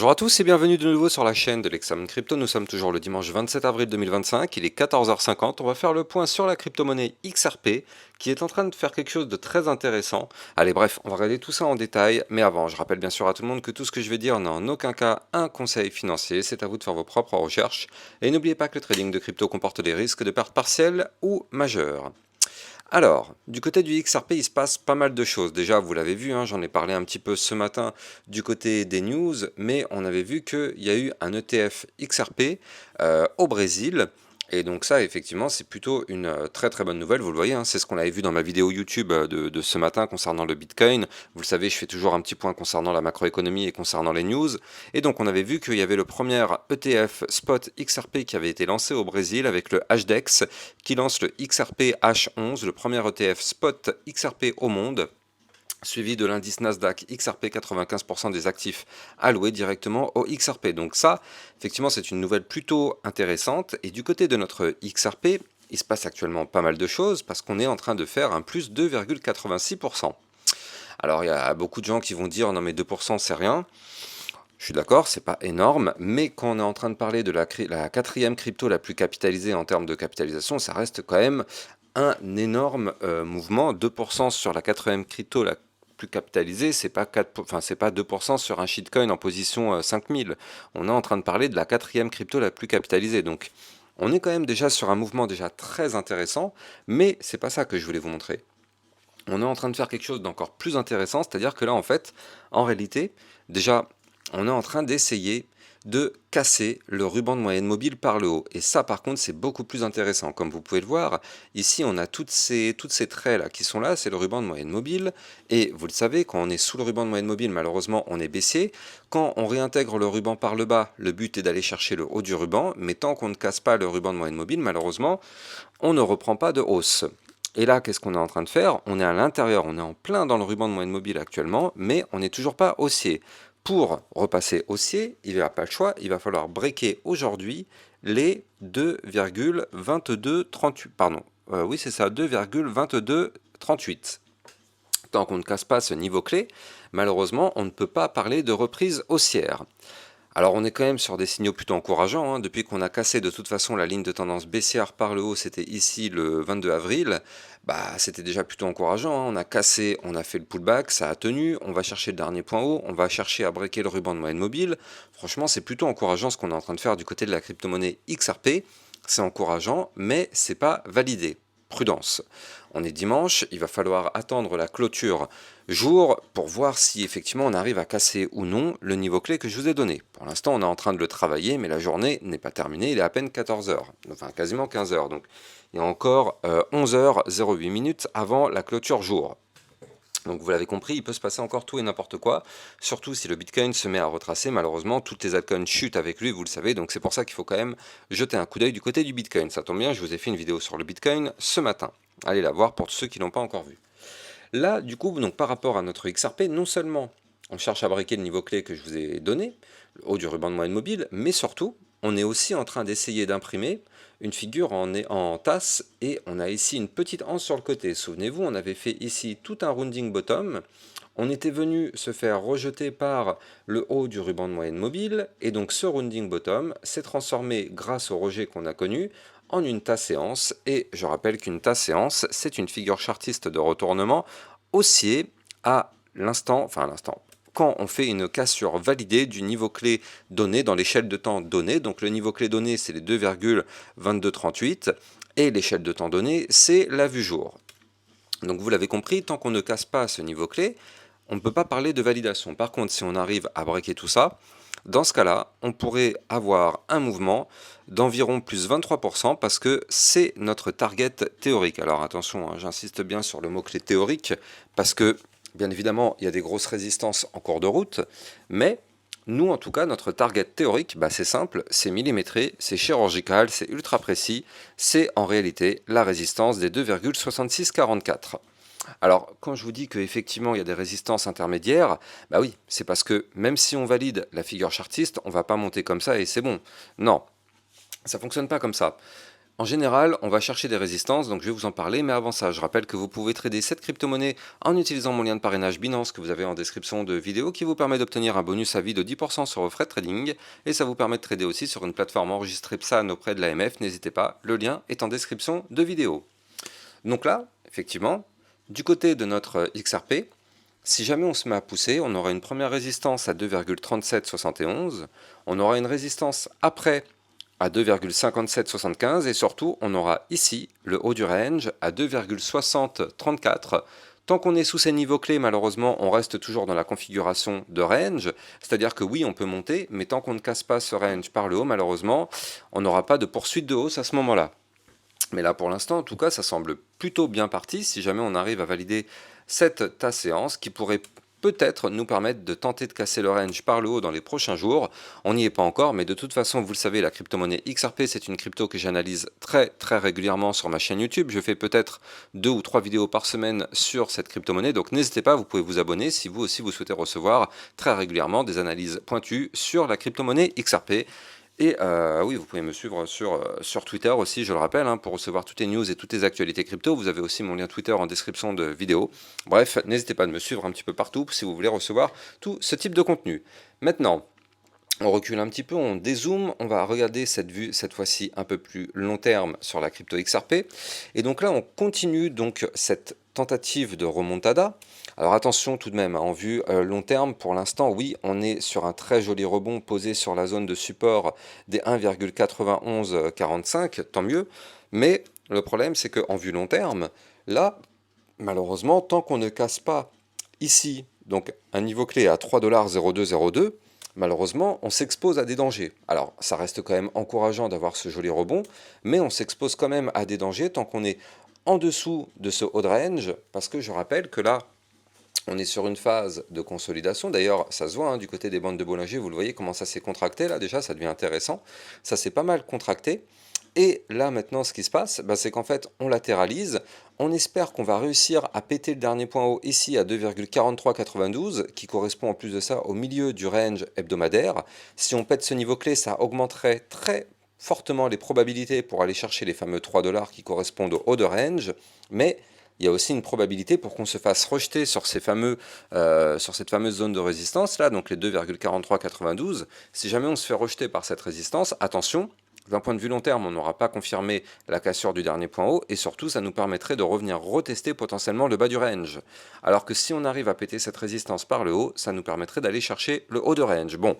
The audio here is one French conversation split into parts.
Bonjour à tous et bienvenue de nouveau sur la chaîne de l'Examen Crypto. Nous sommes toujours le dimanche 27 avril 2025, il est 14h50. On va faire le point sur la crypto-monnaie XRP qui est en train de faire quelque chose de très intéressant. Allez bref, on va regarder tout ça en détail, mais avant, je rappelle bien sûr à tout le monde que tout ce que je vais dire n'est en aucun cas un conseil financier, c'est à vous de faire vos propres recherches. Et n'oubliez pas que le trading de crypto comporte des risques de pertes partielles ou majeures. Alors, du côté du XRP, il se passe pas mal de choses. Déjà, vous l'avez vu, hein, j'en ai parlé un petit peu ce matin du côté des news, mais on avait vu qu'il y a eu un ETF XRP au Brésil. Et donc ça, effectivement, c'est plutôt une très très bonne nouvelle. Vous le voyez, hein, c'est ce qu'on avait vu dans ma vidéo YouTube de ce matin concernant le Bitcoin. Vous le savez, je fais toujours un petit point concernant la macroéconomie et concernant les news. Et donc on avait vu qu'il y avait le premier ETF Spot XRP qui avait été lancé au Brésil avec le HDEX qui lance le XRP H11, le premier ETF Spot XRP au monde, suivi de l'indice Nasdaq XRP, 95% des actifs alloués directement au XRP. Donc ça, effectivement, c'est une nouvelle plutôt intéressante. Et du côté de notre XRP, il se passe actuellement pas mal de choses parce qu'on est en train de faire un plus 2,86%. Alors il y a beaucoup de gens qui vont dire non mais 2% c'est rien. Je suis d'accord, c'est pas énorme, mais quand on est en train de parler de la quatrième crypto la plus capitalisée en termes de capitalisation, ça reste quand même un énorme mouvement. 2% sur la quatrième crypto la plus capitalisée, c'est pas 4, enfin c'est pas 2% sur un shitcoin en position 5000. On est en train de parler de la quatrième crypto la plus capitalisée, donc on est quand même déjà sur un mouvement déjà très intéressant, mais c'est pas ça que je voulais vous montrer. On est en train de faire quelque chose d'encore plus intéressant, c'est-à-dire que là en fait, en réalité, déjà on est en train d'essayer de casser le ruban de moyenne mobile par le haut. Et ça, par contre, c'est beaucoup plus intéressant. Comme vous pouvez le voir, ici, on a toutes ces traits là qui sont là, c'est le ruban de moyenne mobile. Et vous le savez, quand on est sous le ruban de moyenne mobile, malheureusement, on est baissier. Quand on réintègre le ruban par le bas, le but est d'aller chercher le haut du ruban. Mais tant qu'on ne casse pas le ruban de moyenne mobile, malheureusement, on ne reprend pas de hausse. Et là, qu'est-ce qu'on est en train de faire? On est à l'intérieur, on est en plein dans le ruban de moyenne mobile actuellement, mais on n'est toujours pas haussier. Pour repasser haussier, il n'y a pas le choix, il va falloir breaker aujourd'hui les 2,2238. Pardon, oui c'est ça, 2,2238. Tant qu'on ne casse pas ce niveau clé, malheureusement, on ne peut pas parler de reprise haussière. Alors on est quand même sur des signaux plutôt encourageants, hein. Depuis qu'on a cassé de toute façon la ligne de tendance baissière par le haut, c'était ici le 22 avril, bah c'était déjà plutôt encourageant, hein. On a cassé, on a fait le pullback, ça a tenu, on va chercher le dernier point haut, on va chercher à breaker le ruban de moyenne mobile. Franchement c'est plutôt encourageant ce qu'on est en train de faire du côté de la crypto-monnaie XRP, c'est encourageant mais c'est pas validé. Prudence. On est dimanche, il va falloir attendre la clôture jour pour voir si effectivement on arrive à casser ou non le niveau clé que je vous ai donné. Pour l'instant on est en train de le travailler mais la journée n'est pas terminée, il est à peine 14 heures, enfin quasiment 15 heures, donc il y a encore 11h08 minutes avant la clôture jour. Donc vous l'avez compris, il peut se passer encore tout et n'importe quoi, surtout si le Bitcoin se met à retracer. Malheureusement, toutes les altcoins chutent avec lui, vous le savez, donc c'est pour ça qu'il faut quand même jeter un coup d'œil du côté du Bitcoin. Ça tombe bien, je vous ai fait une vidéo sur le Bitcoin ce matin. Allez la voir pour ceux qui ne l'ont pas encore vu. Là, du coup, donc, par rapport à notre XRP, non seulement on cherche à breaker le niveau clé que je vous ai donné, le haut du ruban de moyenne mobile, mais surtout, on est aussi en train d'essayer d'imprimer une figure en tasse, et on a ici une petite anse sur le côté. Souvenez-vous, on avait fait ici tout un rounding bottom, on était venu se faire rejeter par le haut du ruban de moyenne mobile, et donc ce rounding bottom s'est transformé, grâce au rejet qu'on a connu, en une tasse séance. Et je rappelle qu'une tasse séance, c'est une figure chartiste de retournement haussier à l'instant, enfin à l'instant, quand on fait une cassure validée du niveau clé donné dans l'échelle de temps donnée. Donc le niveau clé donné, c'est les 2,2238, et l'échelle de temps donnée, c'est la vue jour. Donc vous l'avez compris, tant qu'on ne casse pas ce niveau clé, on ne peut pas parler de validation. Par contre, si on arrive à breaker tout ça, dans ce cas-là, on pourrait avoir un mouvement d'environ plus 23% parce que c'est notre target théorique. Alors attention, hein, j'insiste bien sur le mot-clé théorique parce que, bien évidemment, il y a des grosses résistances en cours de route, mais nous, en tout cas, notre target théorique, bah, c'est simple, c'est millimétré, c'est chirurgical, c'est ultra précis, c'est en réalité la résistance des 2,6644. Alors, quand je vous dis qu'effectivement il y a des résistances intermédiaires, bah oui, c'est parce que même si on valide la figure chartiste, on ne va pas monter comme ça et c'est bon. Non, ça ne fonctionne pas comme ça. En général, on va chercher des résistances, donc je vais vous en parler, mais avant ça, je rappelle que vous pouvez trader cette crypto-monnaie en utilisant mon lien de parrainage Binance que vous avez en description de vidéo qui vous permet d'obtenir un bonus à vie de 10% sur vos frais de trading, et ça vous permet de trader aussi sur une plateforme enregistrée PSAN auprès de l'AMF, n'hésitez pas, le lien est en description de vidéo. Donc là, effectivement, du côté de notre XRP, si jamais on se met à pousser, on aura une première résistance à 2,3771, on aura une résistance après à 2,5775 et surtout on aura ici le haut du range à 2,6034. Tant qu'on est sous ces niveaux clés, malheureusement, on reste toujours dans la configuration de range, c'est-à-dire que oui, on peut monter, mais tant qu'on ne casse pas ce range par le haut, malheureusement, on n'aura pas de poursuite de hausse à ce moment-là. Mais là, pour l'instant, en tout cas, ça semble plutôt bien parti si jamais on arrive à valider cette tasse séance qui pourrait peut-être nous permettre de tenter de casser le range par le haut dans les prochains jours. On n'y est pas encore, mais de toute façon, vous le savez, la crypto-monnaie XRP, c'est une crypto que j'analyse très régulièrement sur ma chaîne YouTube. Je fais peut-être 2 ou 3 vidéos par semaine sur cette crypto-monnaie, donc n'hésitez pas, vous pouvez vous abonner si vous aussi vous souhaitez recevoir très régulièrement des analyses pointues sur la crypto-monnaie XRP. Et oui, vous pouvez me suivre sur Twitter aussi, je le rappelle, hein, pour recevoir toutes les news et toutes les actualités crypto. Vous avez aussi mon lien Twitter en description de vidéo. Bref, n'hésitez pas à me suivre un petit peu partout si vous voulez recevoir tout ce type de contenu. Maintenant, on recule un petit peu, on dézoome, on va regarder cette vue, cette fois-ci un peu plus long terme sur la crypto XRP. Et donc là, on continue donc cette tentative de remontada. Alors attention tout de même, en vue long terme, pour l'instant, oui, on est sur un très joli rebond posé sur la zone de support des 1,9145, tant mieux. Mais le problème, c'est qu'en vue long terme, là, malheureusement, tant qu'on ne casse pas ici, donc un niveau clé à 3,0202, malheureusement, on s'expose à des dangers. Alors, ça reste quand même encourageant d'avoir ce joli rebond, mais on s'expose quand même à des dangers tant qu'on est en dessous de ce haut de range, parce que je rappelle que là, on est sur une phase de consolidation. D'ailleurs, ça se voit hein, du côté des bandes de Bollinger, vous le voyez comment ça s'est contracté, là déjà, ça devient intéressant. Ça s'est pas mal contracté. Et là, maintenant, ce qui se passe, bah, c'est qu'en fait, on latéralise. On espère qu'on va réussir à péter le dernier point haut ici à 2,4392, qui correspond en plus de ça au milieu du range hebdomadaire. Si on pète ce niveau clé, ça augmenterait très fortement les probabilités pour aller chercher les fameux 3 $ qui correspondent au haut de range, mais il y a aussi une probabilité pour qu'on se fasse rejeter sur, sur cette fameuse zone de résistance, là, donc les 2,4392. Si jamais on se fait rejeter par cette résistance, attention, d'un point de vue long terme, on n'aura pas confirmé la cassure du dernier point haut, et surtout, ça nous permettrait de revenir retester potentiellement le bas du range. Alors que si on arrive à péter cette résistance par le haut, ça nous permettrait d'aller chercher le haut de range. Bon.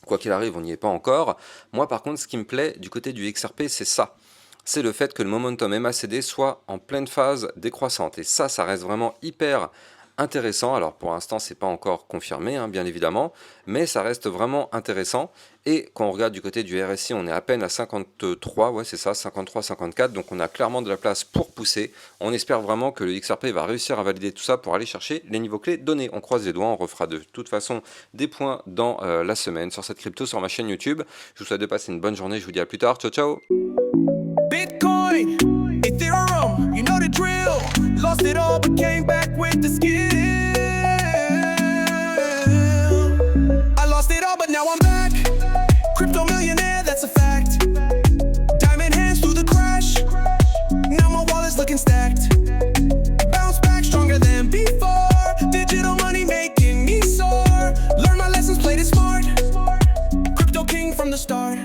Quoi qu'il arrive, on n'y est pas encore. Moi, par contre, ce qui me plaît du côté du XRP, c'est ça. C'est le fait que le momentum MACD soit en pleine phase décroissante. Et ça reste vraiment hyper intéressant. Alors, pour l'instant, c'est pas encore confirmé, hein, bien évidemment, mais ça reste vraiment intéressant. Et quand on regarde du côté du RSI, on est à peine à 53, ouais, c'est ça, 53, 54. Donc, on a clairement de la place pour pousser. On espère vraiment que le XRP va réussir à valider tout ça pour aller chercher les niveaux clés donnés. On croise les doigts, on refera de toute façon des points dans la semaine sur cette crypto sur ma chaîne YouTube. Je vous souhaite de passer une bonne journée. Je vous dis à plus tard. Ciao, ciao. Bitcoin, Ethereum, you know the drill. Lost it all but came back with the skill. I lost it all but now I'm back. Crypto millionaire, that's a fact. Diamond hands through the crash. Now my wallet's looking stacked. Bounce back stronger than before. Digital money making me soar. Learn my lessons, played it smart. Crypto king from the start.